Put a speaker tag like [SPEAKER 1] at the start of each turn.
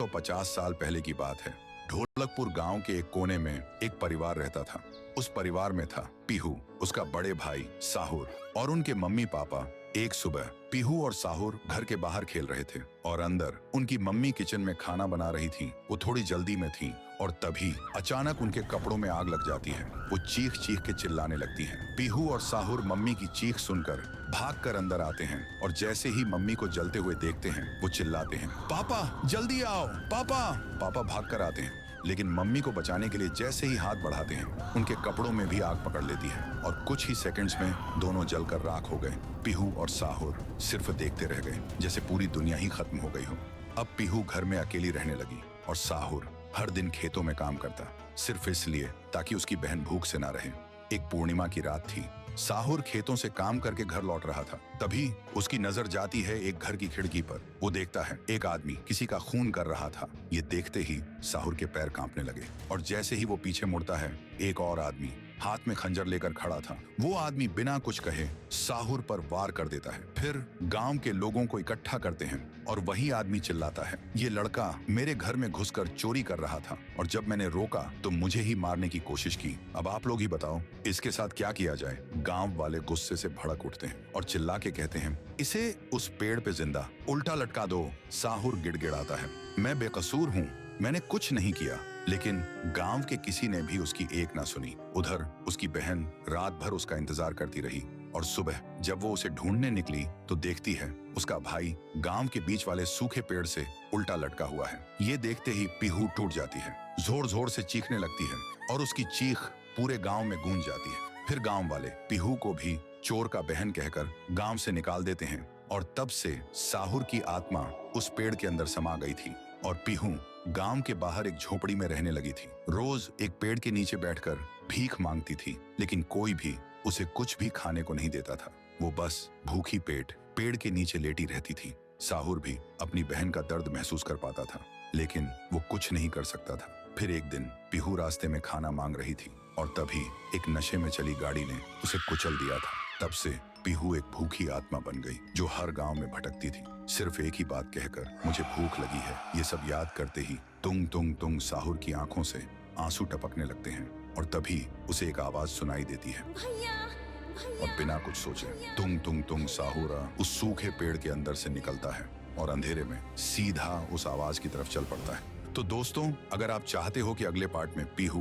[SPEAKER 1] 150 साल पहले की बात है। ढोलकपुर गांव के एक कोने में एक परिवार रहता था। उस परिवार में था पीहू, उसका बड़े भाई साहुर और उनके मम्मी पापा। एक सुबह पीहू और साहुर घर के बाहर खेल रहे थे और अंदर उनकी मम्मी किचन में खाना बना रही थी। वो थोड़ी जल्दी में थी और तभी अचानक उनके कपड़ों में आग लग जाती है। वो चीख चीख के चिल्लाने लगती हैं। पीहू और साहुर मम्मी की चीख सुनकर भागकर अंदर आते हैं और जैसे ही मम्मी को जलते हुए देखते हैं वो चिल्लाते हैं, पापा जल्दी आओ पापा। पापा भागकर आते हैं लेकिन मम्मी को बचाने के लिए जैसे ही हाथ बढ़ाते हैं उनके कपड़ों में भी आग पकड़ लेती है और कुछ ही सेकंड्स में दोनों जलकर राख हो गए। पीहू और साहुर सिर्फ देखते रह गए जैसे पूरी दुनिया ही खत्म हो गई हो। अब पीहू घर में अकेली रहने लगी और साहुर हर दिन खेतों में काम करता, सिर्फ इसलिए ताकि उसकी बहन भूख से ना रहे। एक पूर्णिमा की रात थी। साहुर खेतों से काम करके घर लौट रहा था। तभी उसकी नजर जाती है एक घर की खिड़की पर। वो देखता है एक आदमी किसी का खून कर रहा था। ये देखते ही साहुर के पैर कांपने लगे और जैसे ही वो पीछे मुड़ता है एक और आदमी हाथ में खंजर लेकर खड़ा था। वो आदमी बिना कुछ कहे साहुर पर वार कर देता है। फिर गांव के लोगों को इकट्ठा करते हैं और वही आदमी चिल्लाता है, ये लड़का मेरे घर में घुसकर चोरी कर रहा था और जब मैंने रोका तो मुझे ही मारने की कोशिश की। अब आप लोग ही बताओ इसके साथ क्या किया जाए। गांव वाले गुस्से से भड़क उठते हैं और चिल्ला के कहते हैं, इसे उस पेड़ पे जिंदा उल्टा लटका दो। साहुर गिड़गिड़ाता है, मैं बेकसूर हूँ, मैंने कुछ नहीं किया। लेकिन गांव के किसी ने भी उसकी एक ना सुनी। उधर उसकी बहन रात भर उसका इंतजार करती रही और सुबह जब वो उसे ढूंढने निकली तो देखती है उसका भाई गांव के बीच वाले सूखे पेड़ से उल्टा लटका हुआ है। ये देखते ही पीहू टूट जाती है, जोर जोर से चीखने लगती है और उसकी चीख पूरे गांव में गूंज जाती है। फिर गांव वाले पीहू को भी चोर का बहन कहकर गांव से निकाल देते हैं और तब से साहुर की आत्मा उस पेड़ के अंदर समा गई थी और पीहू गांव के बाहर एक झोपड़ी में रहने लगी थी। रोज एक पेड़ के नीचे बैठकर भीख मांगती थी लेकिन कोई भी उसे कुछ भी खाने को नहीं देता था। वो बस भूखी पेट पेड़ के नीचे लेटी रहती थी। साहुर भी अपनी बहन का दर्द महसूस कर पाता था लेकिन वो कुछ नहीं कर सकता था। फिर एक दिन पीहू रास्ते में खाना मांग रही थी और तभी एक नशे में चली गाड़ी ने उसे कुचल दिया था। तब से पीहू एक भूखी आत्मा बन गई जो हर गांव में भटकती थी, सिर्फ एक ही बात कहकर, मुझे भूख लगी है। ये सब याद करते ही तुंग तुंग तुंग साहुर की आंखों से आंसू टपकने लगते हैं और तभी उसे एक आवाज सुनाई देती है और बिना कुछ सोचे तुंग तुंग तुंग साहुरा उस सूखे पेड़ के अंदर से निकलता है और अंधेरे में सीधा उस आवाज की तरफ चल पड़ता है। तो दोस्तों, अगर आप चाहते हो कि अगले पार्ट में पीहू